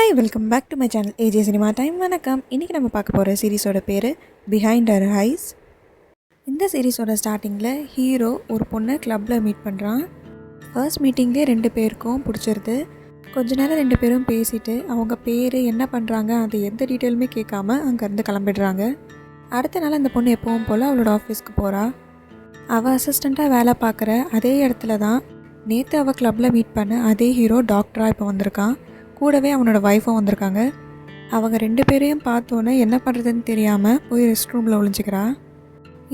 Hi welcome back to my channel AJ cinema time. வணக்கம். இன்றைக்கி நம்ம பார்க்க போகிற சீரீஸோட பேர் பிஹைண்ட் ஹர் ஐஸ். இந்த சீரீஸோட ஸ்டார்டிங்கில் ஹீரோ ஒரு பொண்ணை கிளப்பில் மீட் பண்ணுறான். ஃபர்ஸ்ட் மீட்டிங்லேயே 2 பேருக்கும் பிடிச்சிருது. கொஞ்ச நேரம் 2 பேரும் பேசிவிட்டு அவங்க பேர் என்ன பண்ணுறாங்க அது எந்த டீட்டெயிலுமே கேட்காம அங்கேருந்து கிளம்பிடுறாங்க. அடுத்த நாள் அந்த பொண்ணு எப்பவும் போல் அவளோட ஆஃபீஸ்க்கு போகிறா. அவள் அசிஸ்டண்ட்டாக வேலை பார்க்குற அதே இடத்துல தான் நேற்று அவள் கிளப்பில் மீட் பண்ண அதே ஹீரோ டாக்டராக இப்போ வந்திருக்கான். கூடவே அவனோட ஒய்ஃபும் வந்திருக்காங்க. அவங்க 2 பேரையும் பார்த்தோன்னே என்ன பண்ணுறதுன்னு தெரியாமல் போய் ரெஸ்ட் ரூமில் ஒழிஞ்சிக்கிறா.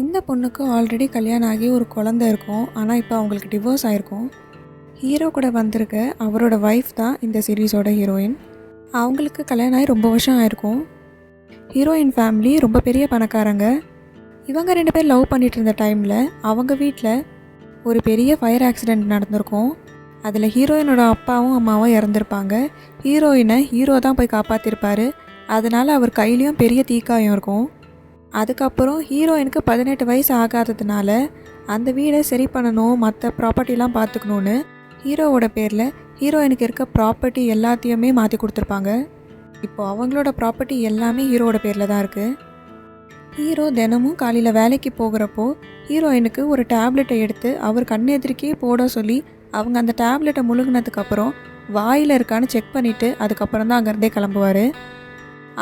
இந்த பொண்ணுக்கு ஆல்ரெடி கல்யாணம் ஆகி ஒரு குழந்தை இருக்கும். ஆனால் இப்போ அவங்களுக்கு டிவோர்ஸ் ஆகிருக்கும். ஹீரோ கூட வந்திருக்க அவரோட ஒய்ஃப் தான் இந்த சீரீஸோட ஹீரோயின். அவங்களுக்கு கல்யாணம் ஆகி ரொம்ப வருஷம் ஆயிருக்கும். ஹீரோயின் ஃபேமிலி ரொம்ப பெரிய பணக்காரங்க. இவங்க 2 பேர் லவ் பண்ணிகிட்டு இருந்த டைமில் அவங்க வீட்டில் ஒரு பெரிய ஃபயர் ஆக்சிடெண்ட் நடந்திருக்கும். அதில் ஹீரோயினோட அப்பாவும் அம்மாவும் இறந்துருப்பாங்க. ஹீரோயினை ஹீரோ தான் போய் காப்பாற்றிருப்பார். அதனால் அவர் கையிலையும் பெரிய தீக்காயம் இருக்கும். அதுக்கப்புறம் ஹீரோயினுக்கு 18 வயசு ஆகாததுனால அந்த வீடை சரி பண்ணணும், மற்ற ப்ராப்பர்ட்டிலாம் பார்த்துக்கணுன்னு ஹீரோவோட பேரில் ஹீரோயினுக்கு இருக்க ப்ராப்பர்ட்டி எல்லாத்தையுமே மாற்றி கொடுத்துருப்பாங்க. இப்போது அவங்களோட ப்ராப்பர்ட்டி எல்லாமே ஹீரோவோட பேரில் தான் இருக்குது. ஹீரோ தினமும் காலையில் வேலைக்கு போகிறப்போ ஹீரோயினுக்கு ஒரு டேப்லெட்டை எடுத்து அவர் கண்ணெதிர்க்கே போட சொல்லி அவங்க அந்த டேப்லெட்டை முழுங்கினதுக்கப்புறம் வாயில் இருக்கான்னு செக் பண்ணிவிட்டு அதுக்கப்புறம் தான் அங்கேருந்தே கிளம்புவார்.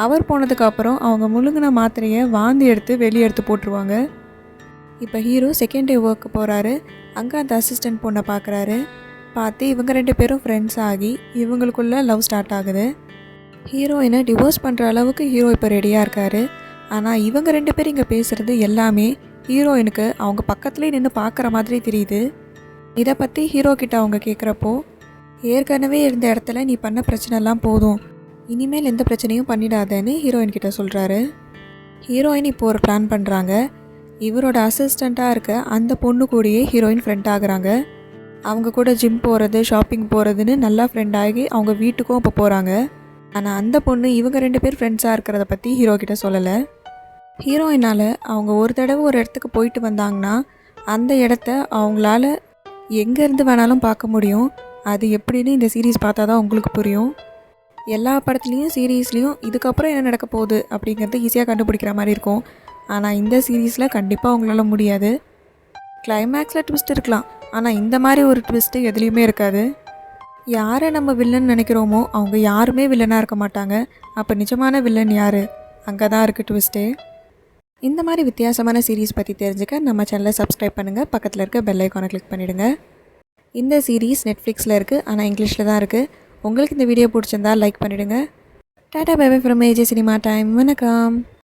அவர் போனதுக்கப்புறம் அவங்க முழுங்கின மாத்திரையை வாந்தி எடுத்து வெளியே எடுத்து போட்டுருவாங்க. இப்போ ஹீரோ செகண்ட் டே ஒர்க்கு போகிறாரு. அங்கே அந்த அசிஸ்டன்ட் பொண்ணை பார்க்குறாரு. பார்த்து இவங்க 2 பேரும் ஃப்ரெண்ட்ஸ் ஆகி இவங்களுக்குள்ளே லவ் ஸ்டார்ட் ஆகுது. ஹீரோயினை டிவோர்ஸ் பண்ணுற அளவுக்கு ஹீரோ இப்போ ரெடியாக இருக்கார். ஆனால் இவங்க 2 பேரும் இங்கே பேசுகிறது எல்லாமே ஹீரோயினுக்கு அவங்க பக்கத்துலேயே நின்று பார்க்குற மாதிரி தெரியுது. இதை பற்றி ஹீரோ கிட்ட அவங்க கேட்குறப்போ, ஏற்கனவே இருந்த இடத்துல நீ பண்ண பிரச்சனைலாம் போதும், இனிமேல் எந்த பிரச்சனையும் பண்ணிடாதேன்னு ஹீரோயின் கிட்ட சொல்கிறாரு. ஹீரோயின் இப்போ ஒரு பிளான் பண்ணுறாங்க. இவரோட அசிஸ்டண்ட்டாக இருக்க அந்த பொண்ணு கூடயே ஹீரோயின் ஃப்ரெண்ட் ஆகுறாங்க. அவங்க கூட ஜிம் போகிறது, ஷாப்பிங் போகிறதுன்னு நல்லா ஃப்ரெண்ட் ஆகி அவங்க வீட்டுக்கும் இப்போ போகிறாங்க. ஆனால் அந்த பொண்ணு இவங்க 2 பேர் ஃப்ரெண்ட்ஸாக இருக்கிறத பற்றி ஹீரோ கிட்ட சொல்லலை. ஹீரோயினால் அவங்க ஒரு தடவை ஒரு இடத்துக்கு போயிட்டு வந்தாங்கன்னா அந்த இடத்த அவங்களால எங்கேருந்து வேணாலும் பார்க்க முடியும். அது எப்படின்னு இந்த சீரீஸ் பார்த்தா தான் உங்களுக்கு புரியும். எல்லா படத்துலேயும் சீரீஸ்லேயும் இதுக்கப்புறம் என்ன நடக்க போகுது அப்படிங்கிறது ஈஸியாக கண்டுபிடிக்கிற மாதிரி இருக்கும். ஆனால் இந்த சீரீஸில் கண்டிப்பாக அவங்களால முடியாது. கிளைமேக்ஸில் ட்விஸ்ட் இருக்கலாம், ஆனால் இந்த மாதிரி ஒரு ட்விஸ்ட்டு எதுலேயுமே இருக்காது. யாரை நம்ம வில்லன் நினைக்கிறோமோ அவங்க யாருமே வில்லனாக இருக்க மாட்டாங்க. அப்போ நிஜமான வில்லன் யார்? அங்கே தான் இருக்குது ட்விஸ்ட்டே. இந்த மாதிரி வித்தியாசமான சீரீஸ் பற்றி தெரிஞ்சுக்க நம்ம சேனலை சப்ஸ்கிரைப் பண்ணுங்கள். பக்கத்தில் இருக்க பெல் ஐக்கானை கிளிக் பண்ணிவிடுங்க. இந்த சீரீஸ் நெட்ஃப்ளிக்ஸில் இருக்குது, ஆனால் இங்கிலீஷில் தான் இருக்குது. உங்களுக்கு இந்த வீடியோ பிடிச்சிருந்தா லைக் பண்ணிவிடுங்க. Tata bye bye from AJ cinema time. வணக்கம்.